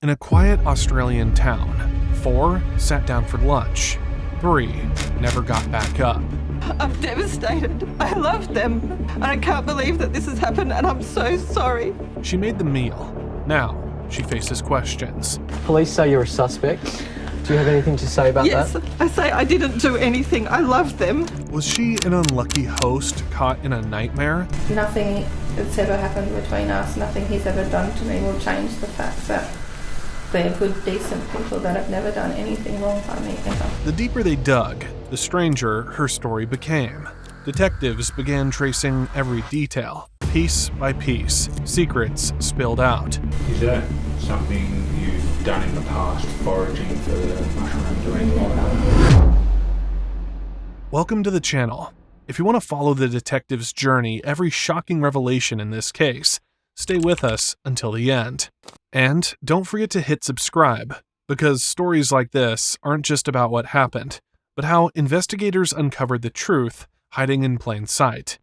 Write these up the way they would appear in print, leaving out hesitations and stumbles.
In a quiet Australian town, 4 sat down for lunch. 3 never got back up. I'm devastated. I love them. And I can't believe that this has happened, and I'm so sorry. She made the meal. Now, she faces questions. Police say you're a suspect. Do you have anything to say about that? Yes, I say I didn't do anything. I love them. Was she an unlucky host caught in a nightmare? Nothing that's ever happened between us, nothing he's ever done to me will change the fact that they're good, decent people that have never done anything wrong by me ever. The deeper they dug, the stranger her story became. Detectives began tracing every detail, piece by piece. Secrets spilled out. Is that something you've done in the past, foraging for mushrooms or anything like that? Welcome to the channel. If you want to follow the detective's journey, every shocking revelation in this case, stay with us until the end. And don't forget to hit subscribe, because stories like this aren't just about what happened, but how investigators uncovered the truth hiding in plain sight.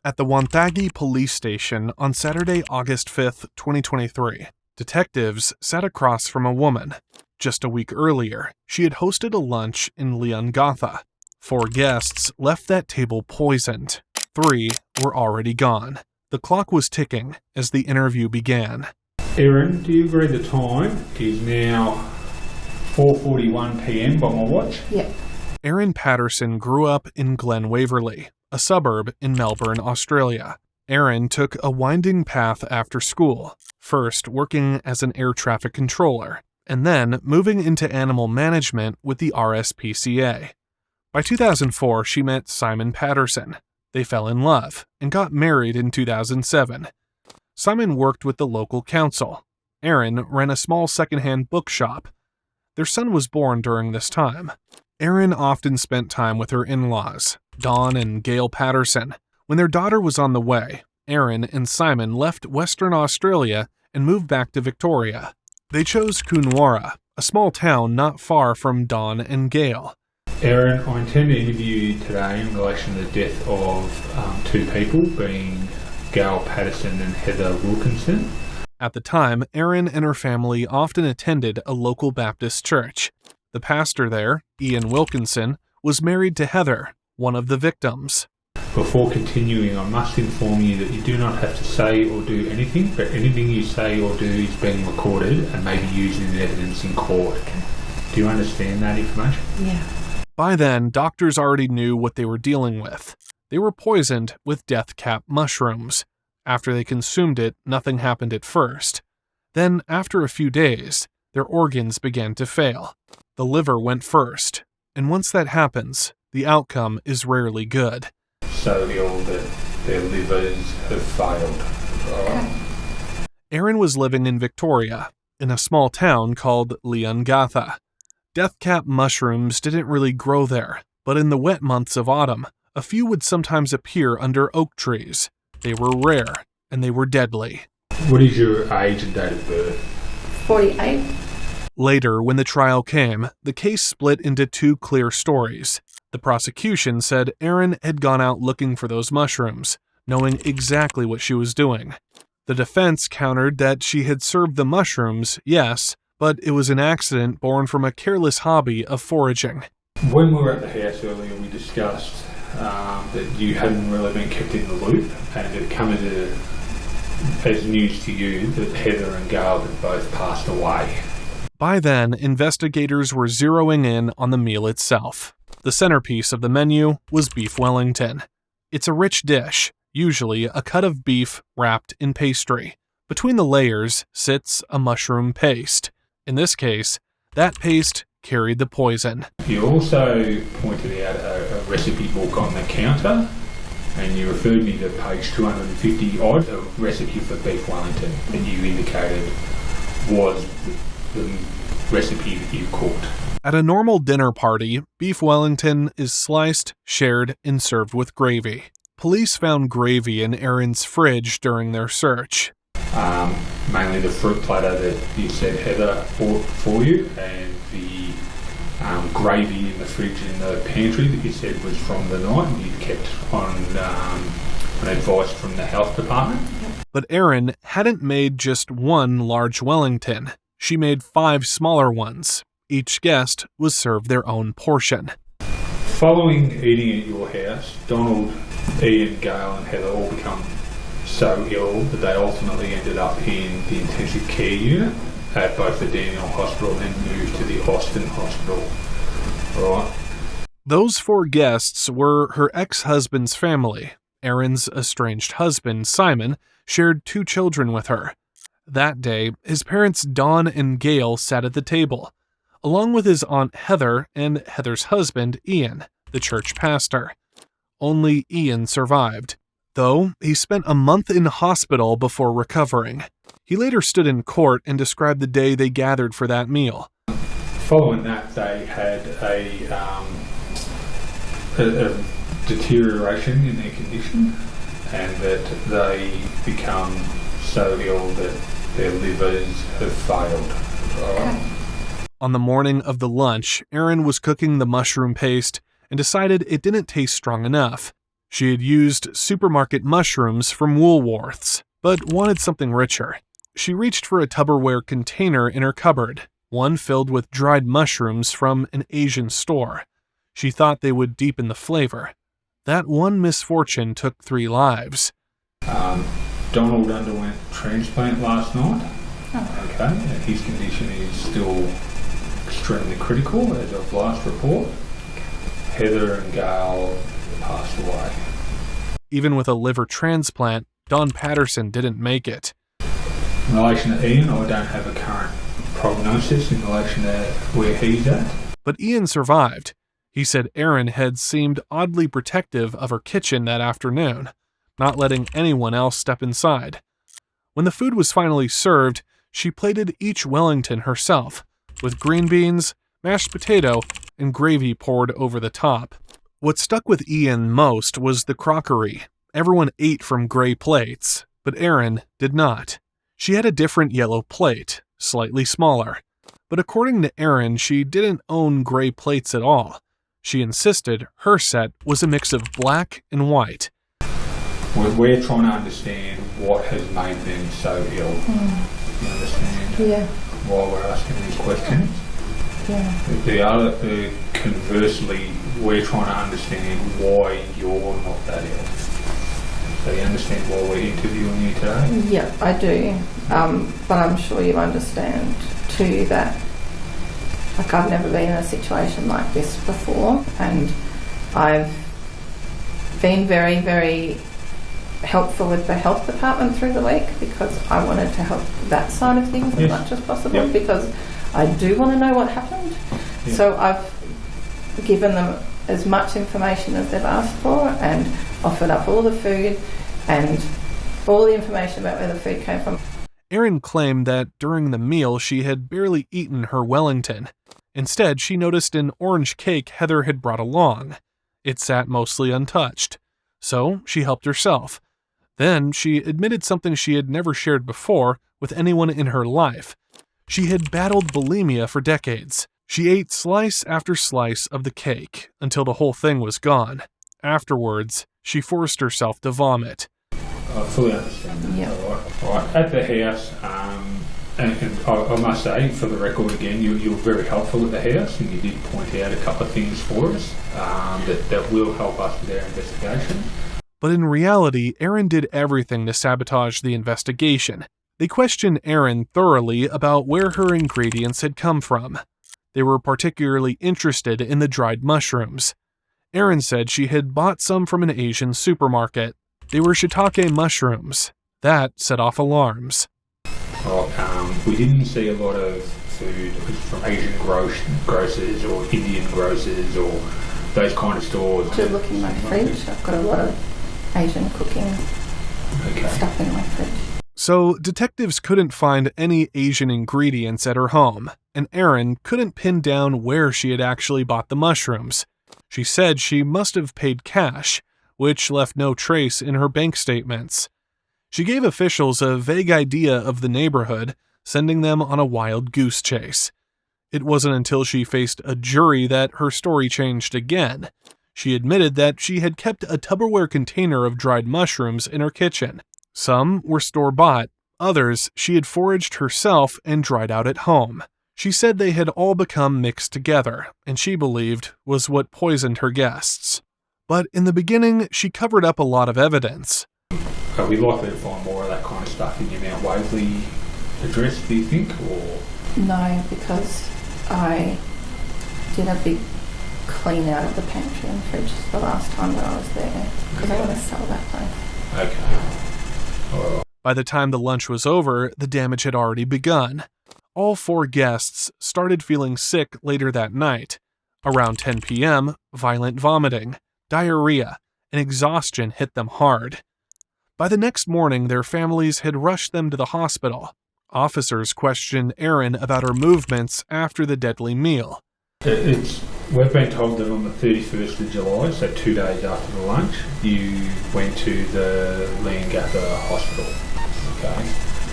At the Wonthaggi police station on Saturday, August 5th, 2023, detectives sat across from a woman. Just a week earlier, she had hosted a lunch in Leongatha. 4 guests left that table poisoned. 3 were already gone. The clock was ticking as the interview began. Erin, do you agree the time is now 4:41 p.m. by my watch? Yep. Erin Patterson grew up in Glen Waverley, a suburb in Melbourne, Australia. Erin took a winding path after school, first working as an air traffic controller, and then moving into animal management with the RSPCA. By 2004, she met Simon Patterson. They fell in love and got married in 2007. Simon worked with the local council. Erin ran a small secondhand bookshop. Their son was born during this time. Erin often spent time with her in-laws, Dawn and Gail Patterson. When their daughter was on the way, Erin and Simon left Western Australia and moved back to Victoria. They chose Coonawarra, a small town not far from Dawn and Gail. Erin, I intend to interview you today in relation to the death of 2 people, being Gail Patterson and Heather Wilkinson. At the time, Erin and her family often attended a local Baptist church. The pastor there, Ian Wilkinson, was married to Heather, one of the victims. Before continuing, I must inform you that you do not have to say or do anything, but anything you say or do is being recorded and may be used in evidence in court. Okay. Do you understand that information? Yeah. By then, doctors already knew what they were dealing with. They were poisoned with death cap mushrooms. After they consumed it, nothing happened at first. Then, after a few days, their organs began to fail. The liver went first, and once that happens, the outcome is rarely good. So their livers have failed. Okay. Erin was living in Victoria, in a small town called Leongatha. Death cap mushrooms didn't really grow there, but in the wet months of autumn, a few would sometimes appear under oak trees. They were rare, and they were deadly. What is your age and date of birth? 48. Later, when the trial came, the case split into 2 clear stories. The prosecution said Erin had gone out looking for those mushrooms, knowing exactly what she was doing. The defense countered that she had served the mushrooms, yes, but it was an accident born from a careless hobby of foraging. When we were at the house earlier, we discussed that you hadn't really been kept in the loop, and it come as news to you that Heather and Gail had both passed away. By then, investigators were zeroing in on the meal itself. The centerpiece of the menu was beef Wellington. It's a rich dish, usually a cut of beef wrapped in pastry. Between the layers sits a mushroom paste. In this case, that paste carried the poison. You also pointed out a recipe book on the counter, and you referred me to page 250 odd, a recipe for beef Wellington that you indicated was the recipe that you cooked. At a normal dinner party, beef Wellington is sliced, shared, and served with gravy. Police found gravy in Erin's fridge during their search. Mainly the fruit platter that you said Heather bought for you, and the gravy in the fridge in the pantry that you said was from the night and you'd kept on advice from the health department. But Erin hadn't made just one large Wellington. She made 5 smaller ones. Each guest was served their own portion. Following eating at your house, Donald, Ian, Gail and Heather all become so ill that they ultimately ended up in the intensive care unit at both the Daniel Hospital and then moved to the Austin Hospital. Right. Those 4 guests were her ex-husband's family. Erin's estranged husband, Simon, shared 2 children with her. That day, his parents Dawn and Gail sat at the table, along with his aunt Heather and Heather's husband, Ian, the church pastor. Only Ian survived, though he spent a month in hospital before recovering. He later stood in court and described the day they gathered for that meal. Following that, they had a deterioration in their condition, and that they become so ill that their livers have failed. Right? On the morning of the lunch, Erin was cooking the mushroom paste and decided it didn't taste strong enough. She had used supermarket mushrooms from Woolworths, but wanted something richer. She reached for a Tupperware container in her cupboard, one filled with dried mushrooms from an Asian store. She thought they would deepen the flavor. That one misfortune took 3 lives. Donald underwent transplant last night. Oh. Okay, and his condition is still extremely critical as of last report. Heather and Gail passed away. Even with a liver transplant, Don Patterson didn't make it. In relation to Ian, I don't have a current prognosis in relation to where he's at. But Ian survived. He said Erin had seemed oddly protective of her kitchen that afternoon, not letting anyone else step inside. When the food was finally served, she plated each Wellington herself, with green beans, mashed potato, and gravy poured over the top. What stuck with Ian most was the crockery. Everyone ate from gray plates, but Erin did not. She had a different yellow plate, slightly smaller. But according to Erin, she didn't own gray plates at all. She insisted her set was a mix of black and white. We're trying to understand what has made them so ill. You understand? Yeah. Why we're asking these questions? Yeah. Conversely, we're trying to understand why you're not that ill. So you understand why we're interviewing you today? Yeah, I do. But I'm sure you understand too that I've never been in a situation like this before, and I've been very, very helpful with the health department through the week because I wanted to help that side of things as much as possible because I do want to know what happened. Yeah. So I've given them as much information as they've asked for and offered up all the food and all the information about where the food came from. Erin claimed that during the meal she had barely eaten her Wellington. Instead, she noticed an orange cake Heather had brought along. It sat mostly untouched. So she helped herself. Then she admitted something she had never shared before with anyone in her life. She had battled bulimia for decades. She ate slice after slice of the cake until the whole thing was gone. Afterwards, she forced herself to vomit. I fully understand that. Yeah. All right. At the house, and I must say, for the record again, you were very helpful at the house, and you did point out a couple of things for us that will help us with our investigation. But in reality, Erin did everything to sabotage the investigation. They questioned Erin thoroughly about where her ingredients had come from. They were particularly interested in the dried mushrooms. Erin said she had bought some from an Asian supermarket. They were shiitake mushrooms. That set off alarms. We didn't see a lot of food from Asian grocers or Indian grocers or those kind of stores. To look in my fridge, I've got a lot of Asian cooking stuff in my fridge. So detectives couldn't find any Asian ingredients at her home, and Erin couldn't pin down where she had actually bought the mushrooms. She said she must have paid cash, which left no trace in her bank statements. She gave officials a vague idea of the neighborhood, sending them on a wild goose chase. It wasn't until she faced a jury that her story changed again. She admitted that she had kept a Tupperware container of dried mushrooms in her kitchen. Some were store-bought, Others she had foraged herself and dried out at home. She said they had all become mixed together, and she believed was what poisoned her guests. But in the beginning, she covered up a lot of evidence. Are we likely to find more of that kind of stuff in your Mount Waverley address, do you think? Or No, because I did a big clean out of the pantry and fridge the last time that I was there, because I want to sell that place. Okay. All right. By the time the lunch was over, the damage had already begun. All 4 guests started feeling sick later that night. Around 10 p.m., violent vomiting, diarrhea, and exhaustion hit them hard. By the next morning, their families had rushed them to the hospital. Officers questioned Erin about her movements after the deadly meal. We've been told that on the 31st of July, so 2 days after the lunch, you went to the Leongatha Hospital, okay,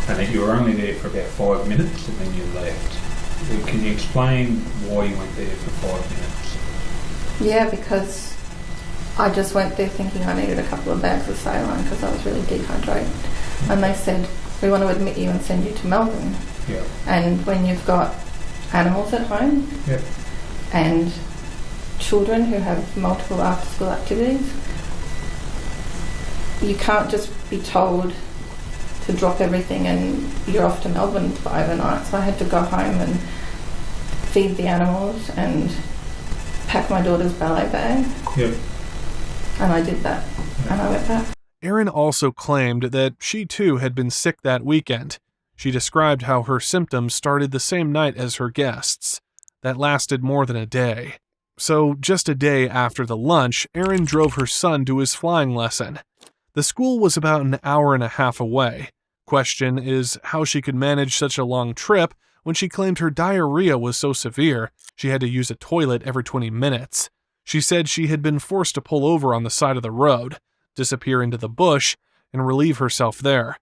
and that you were only there for about 5 minutes and then you left. Can you explain why you went there for 5 minutes? Yeah, because I just went there thinking I needed a couple of bags of saline because I was really dehydrated. And they said, we want to admit you and send you to Melbourne. Yeah. And when you've got animals at home, Yep. and children who have multiple after-school activities, you can't just be told to drop everything and you're off to Melbourne for overnight. So I had to go home and feed the animals and pack my daughter's ballet bag. Yep. And I did that. And I went back. Erin also claimed that she too had been sick that weekend. She described how her symptoms started the same night as her guests. That lasted more than a day. So, just a day after the lunch, Erin drove her son to his flying lesson. The school was about an hour and a half away. Question is how she could manage such a long trip when she claimed her diarrhea was so severe she had to use a toilet every 20 minutes. She said she had been forced to pull over on the side of the road, disappear into the bush, and relieve herself there.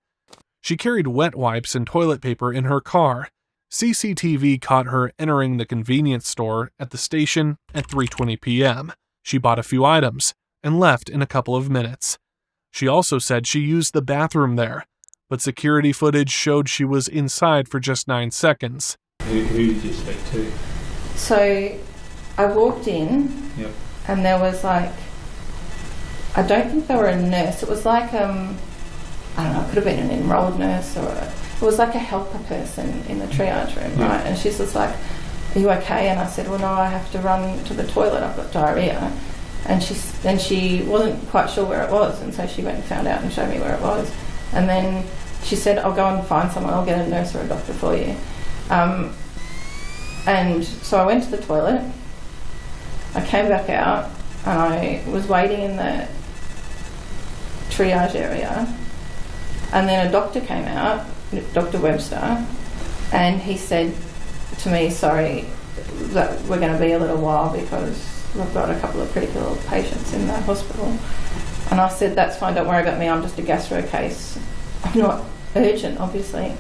She carried wet wipes and toilet paper in her car. CCTV caught her entering the convenience store at the station at 3:20 p.m. She bought a few items and left in a couple of minutes. She also said she used the bathroom there, but security footage showed she was inside for just 9 seconds. Who did you speak to? So I walked in, Yep. and there was I don't think they were a nurse. It was I don't know, it could have been an enrolled nurse it was like a helper person in the triage room, Yeah. right? And she's just like, are you okay? And I said, well, no, I have to run to the toilet. I've got diarrhea. And she wasn't quite sure where it was, and so she went and found out and showed me where it was. And then she said, I'll go and find someone. I'll get a nurse or a doctor for you. And so I went to the toilet. I came back out, and I was waiting in the triage area. And then a doctor came out, Dr. Webster, and he said to me, sorry, that we're going to be a little while because we've got a couple of critical patients in the hospital. And I said, that's fine, don't worry about me, I'm just a gastro case. I'm not urgent, obviously.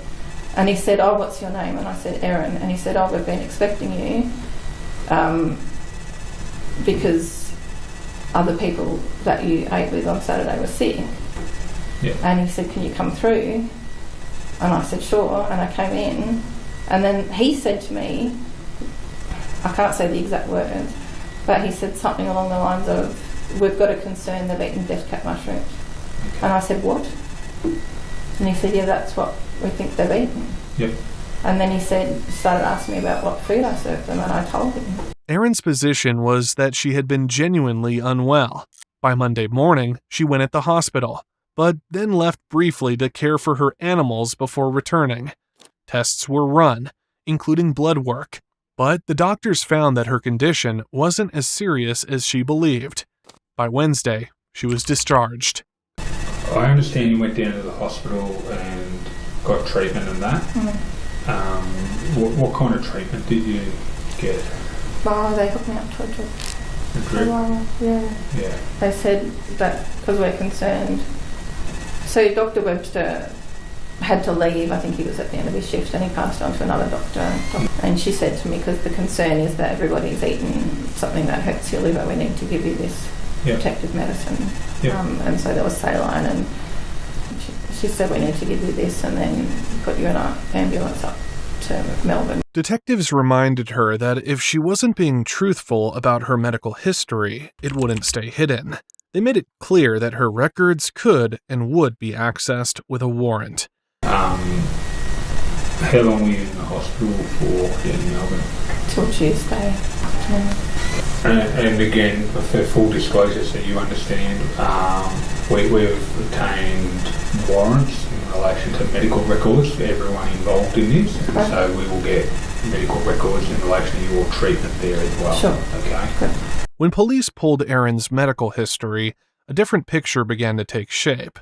And he said, oh, what's your name? And I said, Erin. And he said, oh, we've been expecting you because other people that you ate with on Saturday were sick. Yeah. And he said, can you come through? And I said, sure. And I came in. And then he said to me, I can't say the exact words, but he said something along the lines of, we've got a concern they've eaten death cap mushrooms. Okay. And I said, what? And he said, yeah, that's what we think they've eaten. Yep. And then he started asking me about what food I served them, and I told him. Erin's position was that she had been genuinely unwell. By Monday morning, she went at the hospital, but then left briefly to care for her animals before returning. Tests were run, including blood work, but the doctors found that her condition wasn't as serious as she believed. By Wednesday, she was discharged. I understand you went down to the hospital and got treatment and that. Mm. What kind of treatment did you get? Oh, they hooked me up to a drip. A drip? Yeah. They said that because we're concerned. So Dr. Webster had to leave. I think he was at the end of his shift, and he passed on to another doctor. And she said to me, because the concern is that everybody's eaten something that hurts your liver, we need to give you this protective medicine. Yep. And so there was saline, and she she said, we need to give you this and then put you in an ambulance up to Melbourne. Detectives reminded her that if she wasn't being truthful about her medical history, it wouldn't stay hidden. They made it clear that her records could and would be accessed with a warrant. How long were you in the hospital for in Melbourne? Till Tuesday. And again, for full disclosure, so you understand, we've obtained warrants in relation to medical records for everyone involved in this, and so we will get medical records in relation to your treatment there as well. Sure. Okay. Good. When police pulled Erin's medical history, a different picture began to take shape.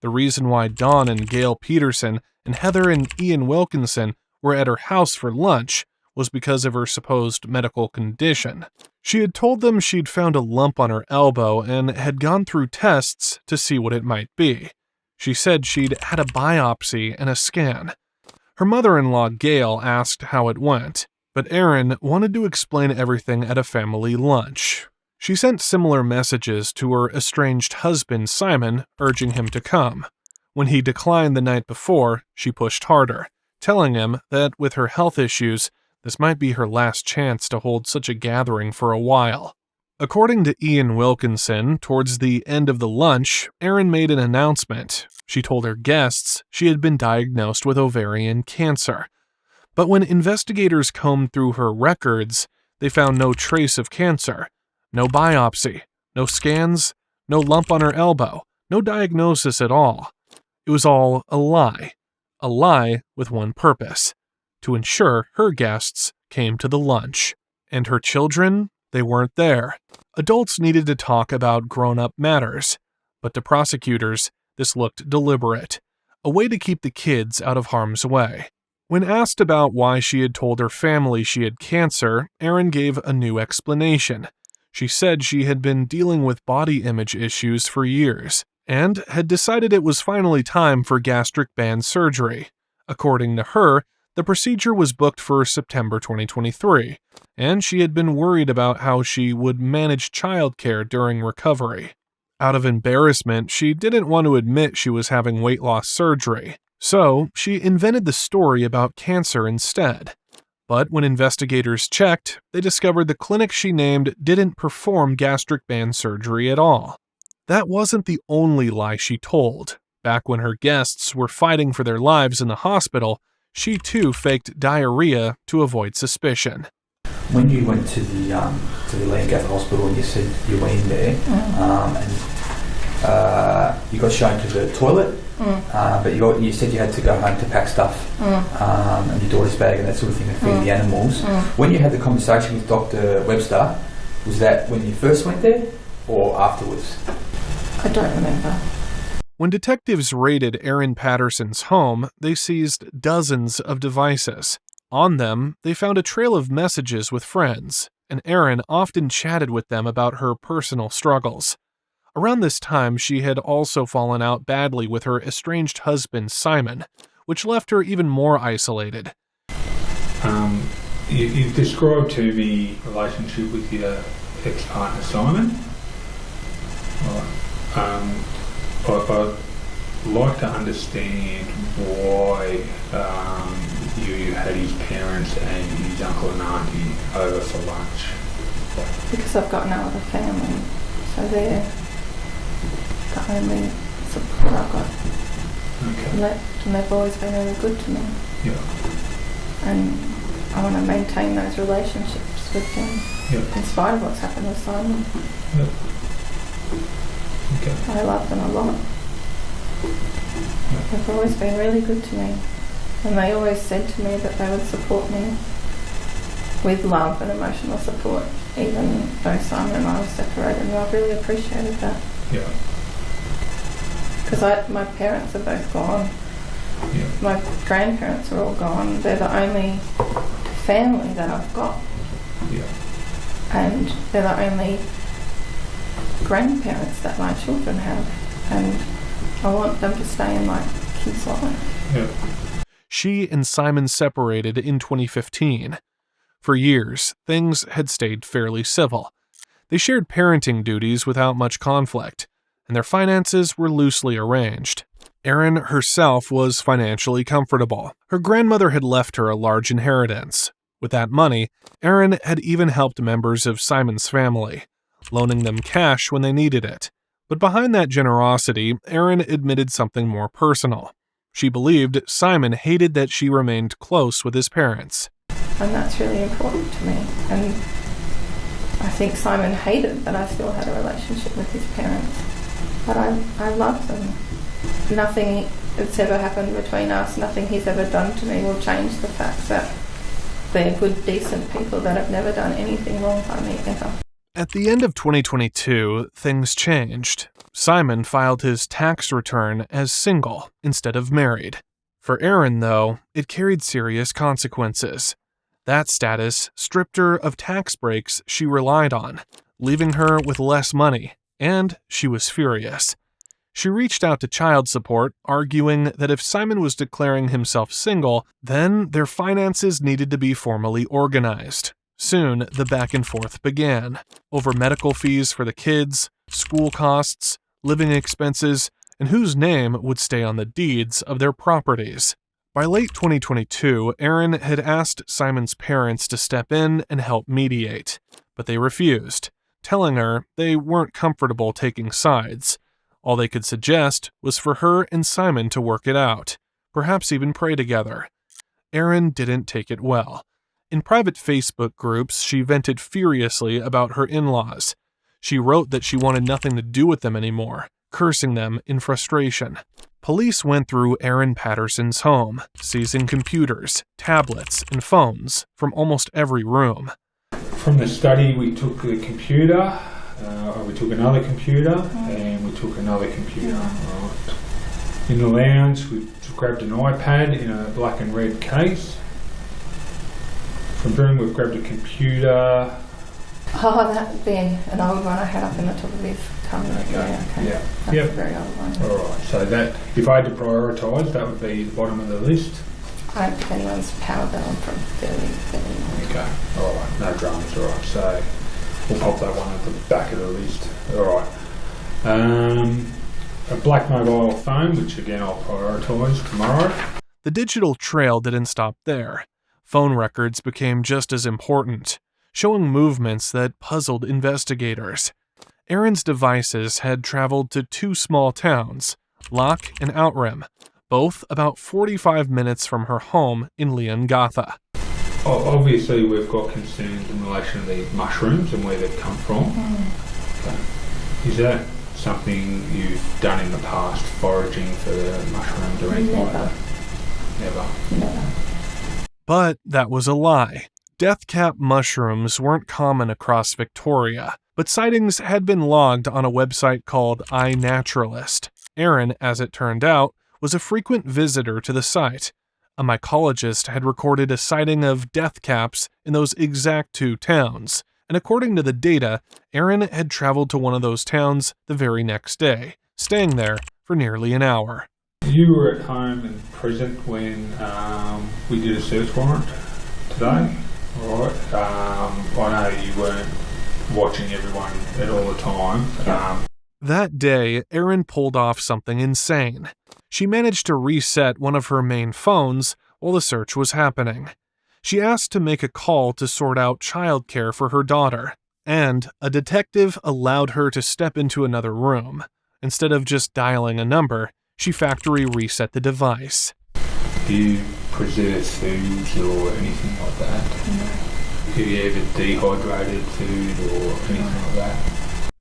The reason why Dawn and Gail Peterson and Heather and Ian Wilkinson were at her house for lunch was because of her supposed medical condition. She had told them she'd found a lump on her elbow and had gone through tests to see what it might be. She said she'd had a biopsy and a scan. Her mother-in-law, Gail, asked how it went, but Erin wanted to explain everything at a family lunch. She sent similar messages to her estranged husband, Simon, urging him to come. When he declined the night before, she pushed harder, telling him that with her health issues, this might be her last chance to hold such a gathering for a while. According to Ian Wilkinson, towards the end of the lunch, Erin made an announcement. She told her guests she had been diagnosed with ovarian cancer. But when investigators combed through her records, they found no trace of cancer, no biopsy, no scans, no lump on her elbow, no diagnosis at all. It was all a lie with one purpose: to ensure her guests came to the lunch. And her children, they weren't there. Adults needed to talk about grown-up matters, but to prosecutors, this looked deliberate, a way to keep the kids out of harm's way. When asked about why she had told her family she had cancer, Erin gave a new explanation. She said she had been dealing with body image issues for years, and had decided it was finally time for gastric band surgery. According to her, the procedure was booked for September 2023, and she had been worried about how she would manage childcare during recovery. Out of embarrassment, she didn't want to admit she was having weight loss surgery, so she invented the story about cancer instead. But when investigators checked, they discovered the clinic she named didn't perform gastric band surgery at all. That wasn't the only lie she told. Back when her guests were fighting for their lives in the hospital, she too faked diarrhea to avoid suspicion. When you went to the Lancaster Hospital and you said you were in there, and you got shown to the toilet, but you said you had to go home to pack stuff and your daughter's bag and that sort of thing to feed the animals. When you had the conversation with Dr. Webster, was that when you first went there or afterwards? I don't remember. When detectives raided Erin Patterson's home, they seized dozens of devices. On them, they found a trail of messages with friends, and Erin often chatted with them about her personal struggles. Around this time, she had also fallen out badly with her estranged husband, Simon, which left her even more isolated. You've described to me relationship with your ex-partner, Simon. I'd like to understand why you had his parents and his uncle and auntie over for lunch. Because I've got no other family, so they're the only support I've got. Okay. Left, and they've always been really good to me. Yeah. And I want to maintain those relationships with them, Yeah. in spite of what's happened with Simon. Yeah. Okay. I love them a lot. They've always been really good to me, and they always said to me that they would support me with love and emotional support, even though Simon and I were separated, and I really appreciated that. Yeah. Because my parents are both gone. Yeah. My grandparents are all gone. They're the only family that I've got. Yeah. And they're the only grandparents that my children have. And I want them to stay in my kids' life. Yeah. She and Simon separated in 2015. For years, things had stayed fairly civil. They shared parenting duties without much conflict, and their finances were loosely arranged. Erin herself was financially comfortable. Her grandmother had left her a large inheritance. With that money, Erin had even helped members of Simon's family, loaning them cash when they needed it. But behind that generosity, Erin admitted something more personal. She believed Simon hated that she remained close with his parents. And that's really important to me. And I think Simon hated that I still had a relationship with his parents. But I love them. Nothing that's ever happened between us, nothing he's ever done to me will change the fact that they're good, decent people that have never done anything wrong by me ever. At the end of 2022, things changed. Simon filed his tax return as single instead of married. For Erin, though, it carried serious consequences. That status stripped her of tax breaks she relied on, leaving her with less money, and she was furious. She reached out to child support, arguing that if Simon was declaring himself single, then their finances needed to be formally organized. Soon, the back and forth began, over medical fees for the kids, school costs, living expenses, and whose name would stay on the deeds of their properties. By late 2022, Erin had asked Simon's parents to step in and help mediate, but they refused, telling her they weren't comfortable taking sides. All they could suggest was for her and Simon to work it out, perhaps even pray together. Erin didn't take it well. In private Facebook groups, she vented furiously about her in-laws. She wrote that she wanted nothing to do with them anymore, cursing them in frustration. Police went through Erin Patterson's home, seizing computers, tablets, and phones from almost every room. From the study, we took a computer, we took another computer, and we took another computer. Right. In the lounge, we grabbed an iPad in a black and red case. From the room, we've grabbed a computer. Oh, that would be an old one I had up in the top of his tongue. Yeah. That's a very old one. Alright, so that, if I had to prioritise, that would be the bottom of the list. I don't think anyone's power bill from fairly. Okay, alright, no dramas, alright, so we'll pop that one at the back of the list. Alright. A black mobile phone, which again I'll prioritise tomorrow. The digital trail didn't stop there. Phone records became just as important, showing movements that puzzled investigators. Erin's devices had traveled to two small towns, Loch and Outram, both about 45 minutes from her home in Leongatha. Obviously, we've got concerns in relation to these mushrooms and where they've come from. Okay. Is that something you've done in the past, foraging for the mushrooms or anything like that? Never. But that was a lie. Death cap mushrooms weren't common across Victoria, but sightings had been logged on a website called iNaturalist. Erin, as it turned out, was a frequent visitor to the site. A mycologist had recorded a sighting of death caps in those exact two towns, and according to the data, Erin had traveled to one of those towns the very next day, staying there for nearly an hour. You were at home and present when we did a search warrant today, right? I know you weren't watching everyone at all the time. That day, Erin pulled off something insane. She managed to reset one of her main phones while the search was happening. She asked to make a call to sort out childcare for her daughter, and a detective allowed her to step into another room. Instead of just dialing a number, she factory reset the device. Do you preserve foods or anything like that? No. Have you ever dehydrated food or anything like that?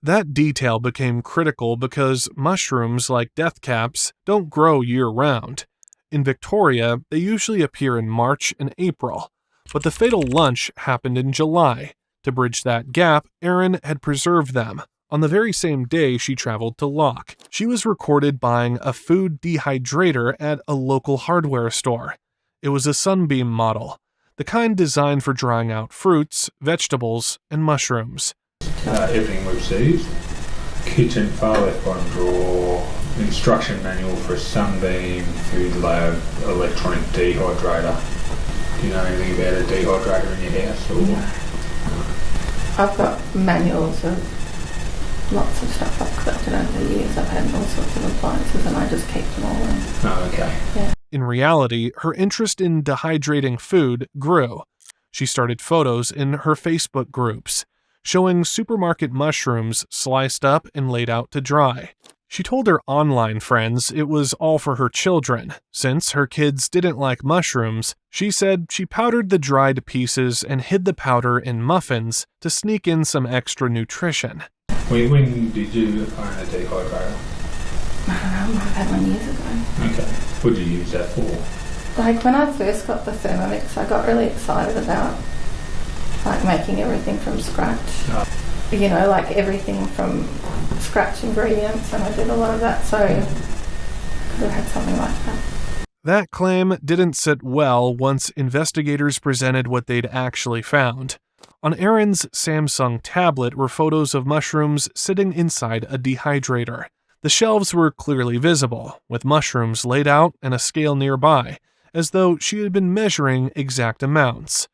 That detail became critical because mushrooms like death caps don't grow year-round. In Victoria, they usually appear in March and April, but the fatal lunch happened in July. To bridge that gap, Erin had preserved them. On the very same day she traveled to Loch, she was recorded buying a food dehydrator at a local hardware store. It was a Sunbeam model, the kind designed for drying out fruits, vegetables, and mushrooms. Everything we've seized, kitchen, far left bottom drawer, instruction manual for a Sunbeam, food lab, electronic dehydrator. Do you know anything about a dehydrator in your house? Or? I've got manuals of lots of stuff I've collected over the years. I've had all sorts of appliances and I just keep them all in. Oh, okay. Yeah. In reality, her interest in dehydrating food grew. She started photos in her Facebook groups, showing supermarket mushrooms sliced up and laid out to dry. She told her online friends it was all for her children. Since her kids didn't like mushrooms, she said she powdered the dried pieces and hid the powder in muffins to sneak in some extra nutrition. When did you own a dehydrator? I don't know, I might have had one years ago. Okay. What did you use that for? Like when I first got the Thermomix, I got really excited about like making everything from scratch. Oh. You know, like everything from scratch ingredients, and I did a lot of that, so I could have had something like that. That claim didn't sit well once investigators presented what they'd actually found. On Erin's Samsung tablet were photos of mushrooms sitting inside a dehydrator. The shelves were clearly visible, with mushrooms laid out and a scale nearby, as though she had been measuring exact amounts.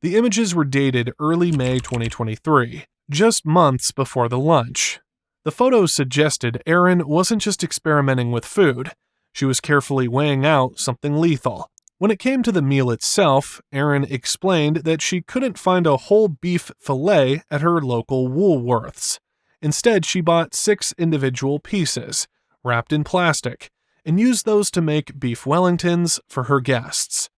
The images were dated early May 2023, just months before the lunch. The photos suggested Erin wasn't just experimenting with food, she was carefully weighing out something lethal. When it came to the meal itself, Erin explained that she couldn't find a whole beef fillet at her local Woolworths. Instead, she bought 6 individual pieces, wrapped in plastic, and used those to make beef Wellingtons for her guests.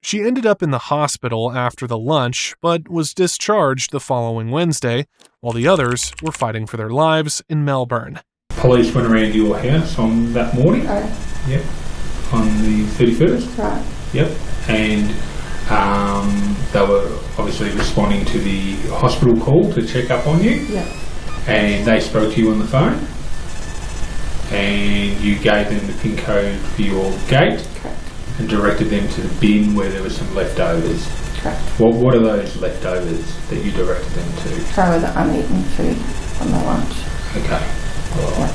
She ended up in the hospital after the lunch, but was discharged the following Wednesday, while the others were fighting for their lives in Melbourne. Police went around your house on that morning? Yep. On the 31st? Right. Yep. And they were obviously responding to the hospital call to check up on you? Yep. And they spoke to you on the phone? And you gave them the PIN code for your gate? Correct. And directed them to the bin where there were some leftovers? Correct. What are those leftovers that you directed them to? They were the uneaten food from the lunch. Okay. All right.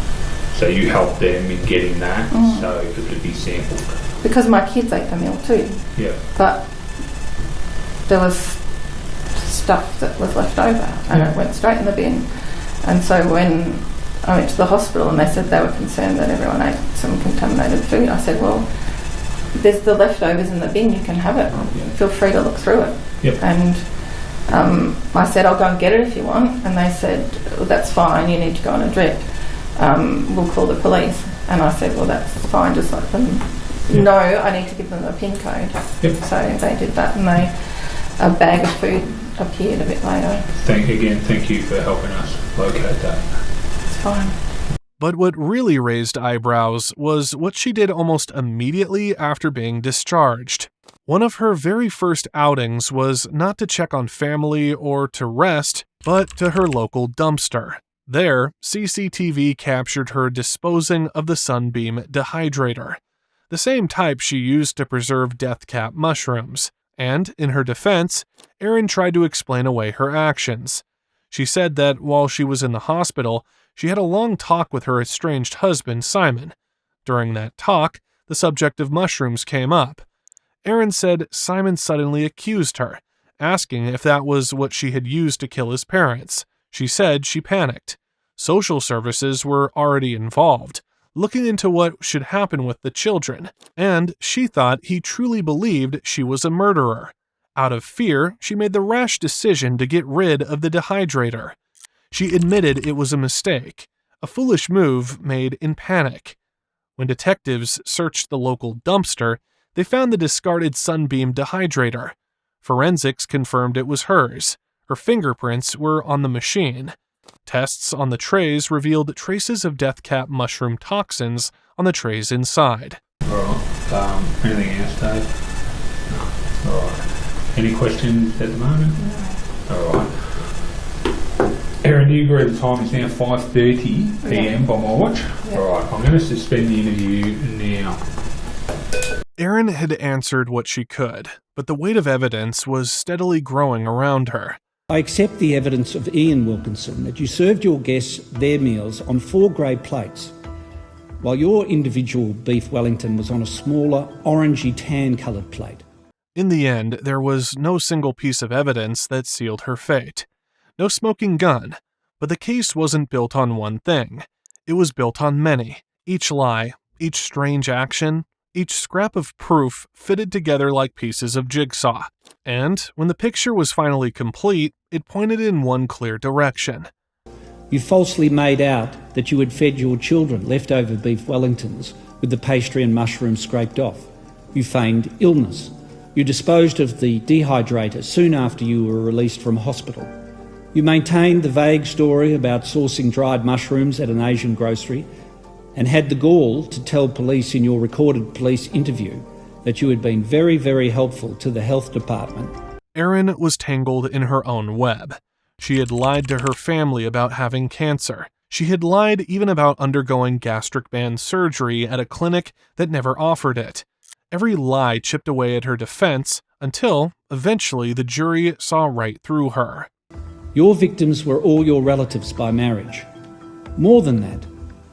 So you helped them in getting that so it could be sampled? Because my kids ate the meal too. Yeah. But there was stuff that was left over and it went straight in the bin. And so when I went to the hospital and they said they were concerned that everyone ate some contaminated food, I said, well, there's the leftovers in the bin, you can have it. Feel free to look through it. Yep. And I said, I'll go and get it if you want. And they said, well, that's fine, you need to go on a drip. We'll call the police. And I said, well, that's fine, just let them know I need to give them a PIN code. Yep. So they did that, and a bag of food appeared a bit later. Thank you for helping us locate that. It's fine. But what really raised eyebrows was what she did almost immediately after being discharged. One of her very first outings was not to check on family or to rest, but to her local dumpster. There, CCTV captured her disposing of the Sunbeam dehydrator, the same type she used to preserve death cap mushrooms. And, in her defense, Erin tried to explain away her actions. She said that while she was in the hospital, she had a long talk with her estranged husband, Simon. During that talk, the subject of mushrooms came up. Erin said Simon suddenly accused her, asking if that was what she had used to kill his parents. She said she panicked. Social services were already involved, looking into what should happen with the children, and she thought he truly believed she was a murderer. Out of fear, she made the rash decision to get rid of the dehydrator. She admitted it was a mistake, a foolish move made in panic. When detectives searched the local dumpster, they found the discarded Sunbeam dehydrator. Forensics confirmed it was hers. Her fingerprints were on the machine. Tests on the trays revealed traces of death cap mushroom toxins on the trays inside. Alright, anything else, Dave? No. Alright. Any questions at the moment? No. Alright. Erin, do you agree the time is now 5:30 p.m. by my watch? Yeah. Alright, I'm going to suspend the interview now. Erin had answered what she could, but the weight of evidence was steadily growing around her. I accept the evidence of Ian Wilkinson that you served your guests their meals on 4 grey plates, while your individual beef Wellington was on a smaller, orangey tan-coloured plate. In the end, there was no single piece of evidence that sealed her fate. No smoking gun, But the case wasn't built on one thing. It was built on many. Each lie, each strange action, each scrap of proof fitted together like pieces of jigsaw. And when the picture was finally complete, it pointed in one clear direction. You falsely made out that you had fed your children leftover beef Wellingtons with the pastry and mushrooms scraped off. You feigned illness. You disposed of the dehydrator soon after you were released from hospital. You maintained the vague story about sourcing dried mushrooms at an Asian grocery and had the gall to tell police in your recorded police interview that you had been very, very helpful to the health department. Erin was tangled in her own web. She had lied to her family about having cancer. She had lied even about undergoing gastric band surgery at a clinic that never offered it. Every lie chipped away at her defense until, eventually, the jury saw right through her. Your victims were all your relatives by marriage. More than that,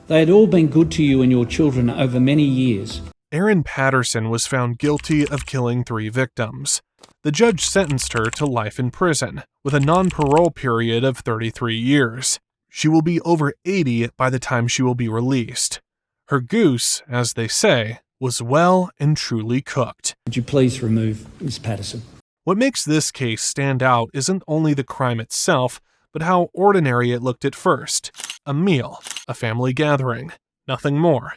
they had all been good to you and your children over many years. Erin Patterson was found guilty of killing 3 victims. The judge sentenced her to life in prison, with a non-parole period of 33 years. She will be over 80 by the time she will be released. Her goose, as they say, was well and truly cooked. Would you please remove Ms. Patterson? What makes this case stand out isn't only the crime itself, but how ordinary it looked at first. A meal, a family gathering, nothing more.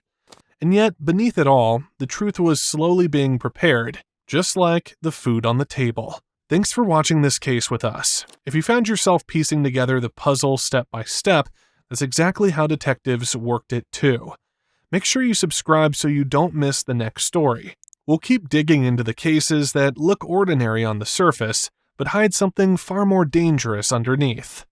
And yet, beneath it all, the truth was slowly being prepared, just like the food on the table. Thanks for watching this case with us. If you found yourself piecing together the puzzle step by step, that's exactly how detectives worked it too. Make sure you subscribe so you don't miss the next story. We'll keep digging into the cases that look ordinary on the surface, but hide something far more dangerous underneath.